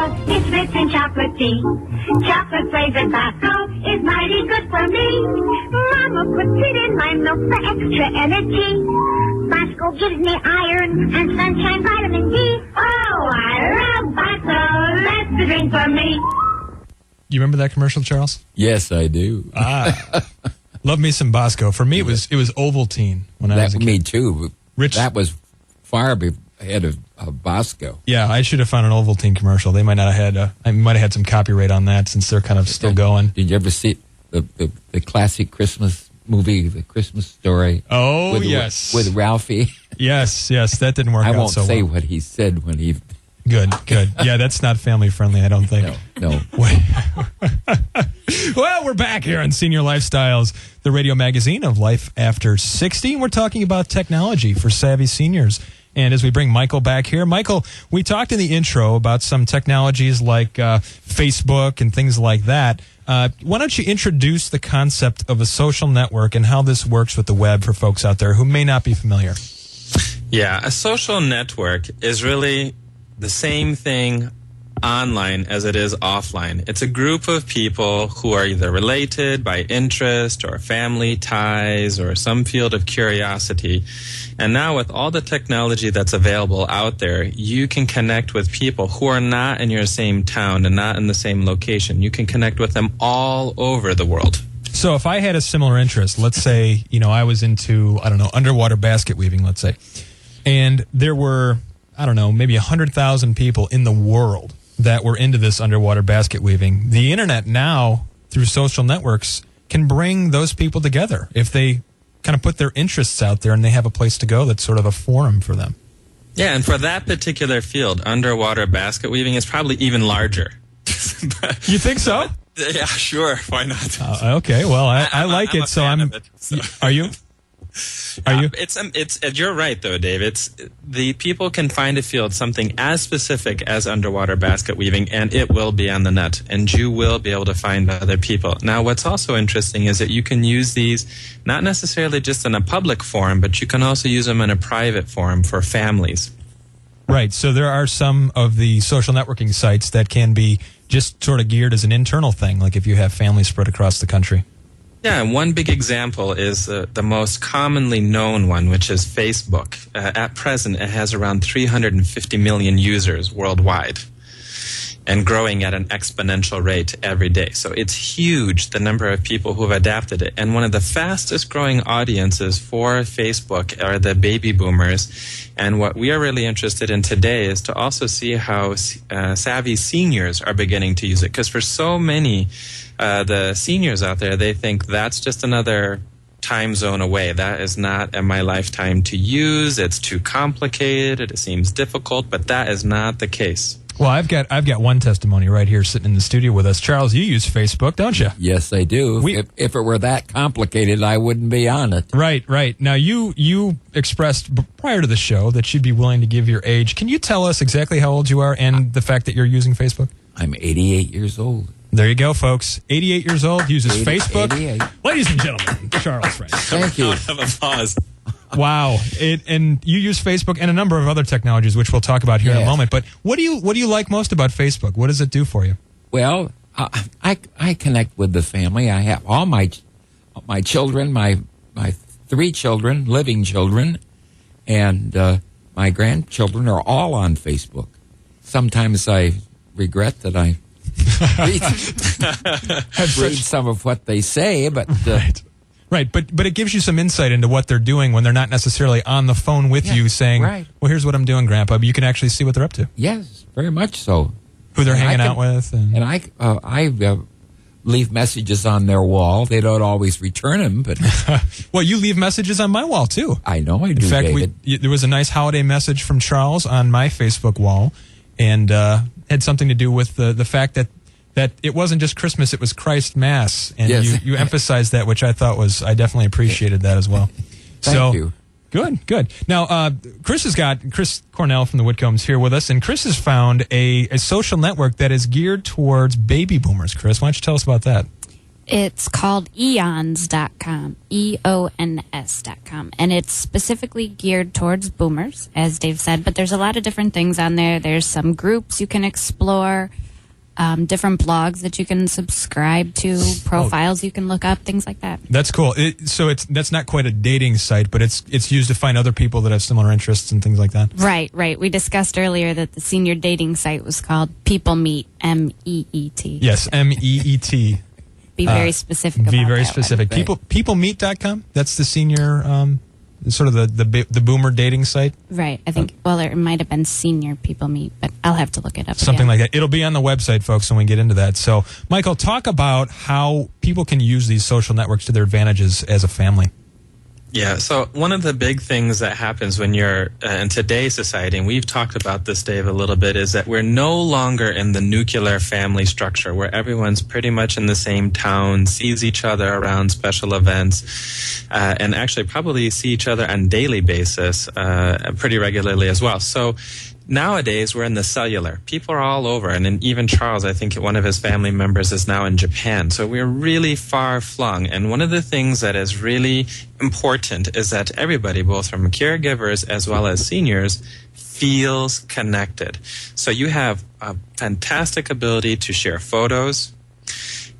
because it's rich in chocolate tea. Chocolate flavored Bosco is mighty good for me. Mama puts it in my milk for extra energy. Bosco gives me iron and sunshine vitamin D. Oh, I love Bosco. That's the drink for me. You remember that commercial, Charles? Yes, I do. Love me some Bosco. For me, it was Ovaltine when I was a kid. Me too. Rich. That was far ahead of Bosco. Yeah, I should have found an Ovaltine commercial. They might not have had. I might have had some copyright on that since they're kind of still going. Did you ever see the classic Christmas movie, The Christmas Story? Oh, yes, with Ralphie. Yes, that didn't work out so well. I won't say what he said when he. Good. Yeah, that's not family friendly, I don't think. No. Well, we're back here on Senior Lifestyles, the radio magazine of Life After 60. We're talking about technology for savvy seniors. And as we bring Michael back here, Michael, we talked in the intro about some technologies like Facebook and things like that. Why don't you introduce the concept of a social network and how this works with the web for folks out there who may not be familiar? Yeah, a social network is really the same thing online as it is offline. It's a group of people who are either related by interest or family ties or some field of curiosity. And now with all the technology that's available out there, you can connect with people who are not in your same town and not in the same location. You can connect with them all over the world. So if I had a similar interest, let's say, I was into, underwater basket weaving, let's say, and there were, maybe 100,000 people in the world that were into this underwater basket weaving. The internet now, through social networks, can bring those people together if they kind of put their interests out there and they have a place to go that's sort of a forum for them. Yeah, and for that particular field, underwater basket weaving is probably even larger. You think so? Yeah, sure. Why not? Okay, well, I like it, so I'm... Are you? Are you? It's you're right though, Dave. It's the people can find a field, something as specific as underwater basket weaving, and it will be on the net, and you will be able to find other people. Now, what's also interesting is that you can use these not necessarily just in a public forum, but you can also use them in a private forum for families. Right. So there are some of the social networking sites that can be just sort of geared as an internal thing, like if you have families spread across the country. Yeah, and one big example is the most commonly known one, which is Facebook. At present, it has around 350 million users worldwide and growing at an exponential rate every day. So it's huge, the number of people who have adapted it. And one of the fastest growing audiences for Facebook are the baby boomers. And what we are really interested in today is to also see how savvy seniors are beginning to use it. Because for so many the seniors out there, they think that's just another time zone away. That is not in my lifetime to use. It's too complicated. It seems difficult, but that is not the case. Well, I've got one testimony right here sitting in the studio with us. Charles, you use Facebook, don't you? Yes, I do. If it were that complicated, I wouldn't be on it. Right. Now, you expressed prior to the show that you'd be willing to give your age. Can you tell us exactly how old you are and the fact that you're using Facebook? I'm 88 years old. There you go, folks. 88 years old, uses Facebook. 88. Ladies and gentlemen, Charles Frank. Thank you. Have a pause. Wow. And you use Facebook and a number of other technologies, which we'll talk about here in a moment. But what do you like most about Facebook? What does it do for you? Well, I connect with the family. I have all my children, my 3 children, living children, and my grandchildren are all on Facebook. Sometimes I regret that I read some of what they say, but right. But it gives you some insight into what they're doing when they're not necessarily on the phone with you saying, well, here's what I'm doing, Grandpa. But you can actually see what they're up to. Yes, very much so. Who they're hanging out with. And I leave messages on their wall. They don't always return them, but well, you leave messages on my wall too. I know I do. In fact, David. There was a nice holiday message from Charles on my Facebook wall, and had something to do with the fact that it wasn't just Christmas, it was Christ Mass. And you emphasized that, which I definitely appreciated that as well. Thank you. Good. Now, Chris Cornell from the Whitcombs here with us, and Chris has found a social network that is geared towards baby boomers. Chris, why don't you tell us about that? It's called eons.com, EONS.com, and it's specifically geared towards boomers, as Dave said, but there's a lot of different things on there. There's some groups you can explore, different blogs that you can subscribe to, profiles you can look up, things like that. That's cool. That's not quite a dating site, but it's used to find other people that have similar interests and things like that. Right. We discussed earlier that the senior dating site was called People Meet, MEET. Yes, MEET. Be very specific about that. Be very specific. Right. Peoplemeet.com? That's the senior, sort of the boomer dating site? Right. I think, it might have been Senior People Meet, but I'll have to look it up. Something again. like that. It'll be on the website, folks, when we get into that. So, Michael, talk about how people can use these social networks to their advantages as a family. Yeah, so one of the big things that happens when you're in today's society, and we've talked about this, Dave, a little bit, is that we're no longer in the nuclear family structure where everyone's pretty much in the same town, sees each other around special events, and actually probably see each other on a daily basis pretty regularly as well. So nowadays, we're in the cellular. People are all over, and even Charles, I think one of his family members is now in Japan. So we're really far flung. And one of the things that is really important is that everybody, both from caregivers as well as seniors, feels connected. So you have a fantastic ability to share photos,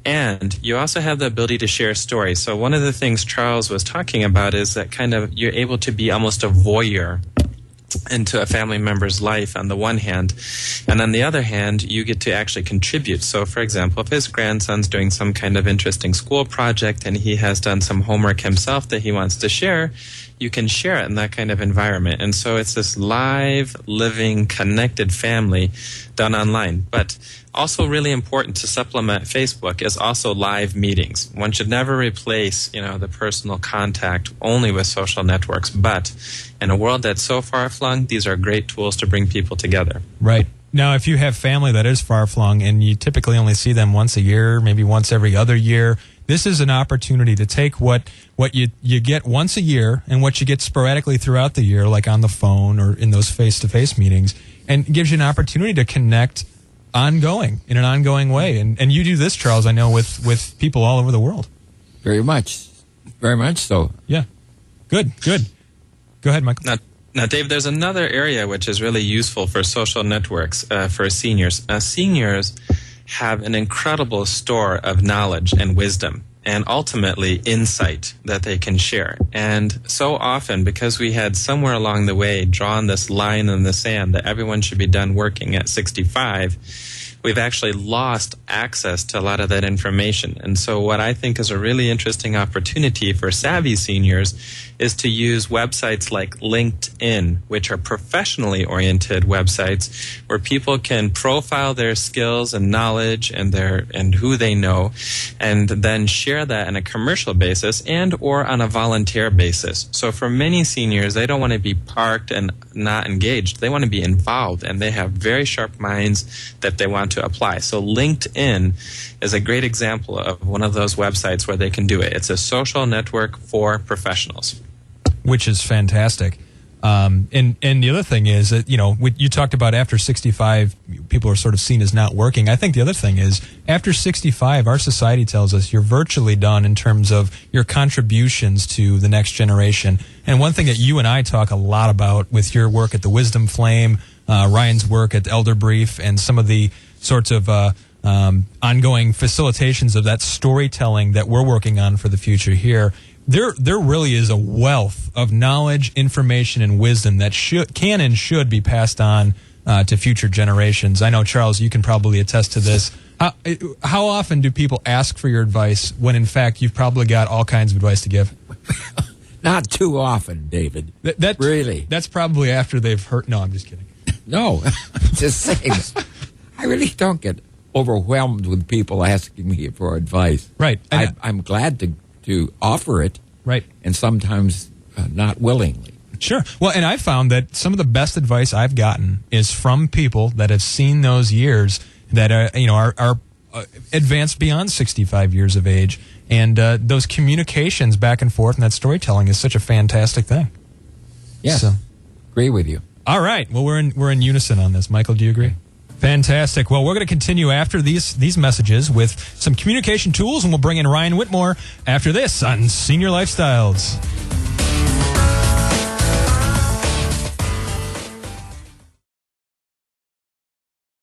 and you also have the ability to share stories. So one of the things Charles was talking about is that kind of you're able to be almost a voyeur into a family member's life on the one hand, and on the other hand, you get to actually contribute. So, for example, if his grandson's doing some kind of interesting school project and he has done some homework himself that he wants to share, you can share it in that kind of environment. And so it's this live, living, connected family done online. But also really important to supplement Facebook is also live meetings. One should never replace, the personal contact only with social networks. But in a world that's so far-flung, these are great tools to bring people together. Right. Now, if you have family that is far-flung and you typically only see them once a year, maybe once every other year, this is an opportunity to take what you get once a year and what you get sporadically throughout the year, like on the phone or in those face-to-face meetings, and gives you an opportunity to connect in an ongoing way. And you do this, Charles, I know, with people all over the world. Very much so. Yeah. Good. Go ahead, Michael. Now, Dave, there's another area which is really useful for social networks for seniors. Seniors have an incredible store of knowledge and wisdom and ultimately insight that they can share. And so often, because we had somewhere along the way drawn this line in the sand that everyone should be done working at 65, we've actually lost access to a lot of that information. And so what I think is a really interesting opportunity for savvy seniors is to use websites like LinkedIn, which are professionally oriented websites where people can profile their skills and knowledge and who they know, and then share that on a commercial basis and or on a volunteer basis. So for many seniors, they don't want to be parked and not engaged. They want to be involved, and they have very sharp minds that they want to apply. So LinkedIn is a great example of one of those websites where they can do it. It's a social network for professionals. Which is fantastic. And the other thing is that, you talked about after 65, people are sort of seen as not working. I think the other thing is after 65, our society tells us you're virtually done in terms of your contributions to the next generation. And one thing that you and I talk a lot about with your work at the Wisdom Flame, Ryan's work at Elder Brief, and some of the sorts of ongoing facilitations of that storytelling that we're working on for the future here, there really is a wealth of knowledge, information, and wisdom that can and should be passed on to future generations. I know, Charles, you can probably attest to this. How often do people ask for your advice when, in fact, you've probably got all kinds of advice to give? Not too often, David. Really? That's probably after they've heard. No, I'm just kidding. No, just saying. I really don't get overwhelmed with people asking me for advice. Right. I'm glad to offer it. Right. And sometimes not willingly. Sure. Well, and I found that some of the best advice I've gotten is from people that have seen those years that are advanced beyond 65 years of age, and those communications back and forth and that storytelling is such a fantastic thing. Yes. So, agree with you. All right. Well, we're in unison on this. Michael, do you agree? Fantastic. Well, we're going to continue after these messages with some communication tools, and we'll bring in Ryan Whitmore after this on Senior Lifestyles.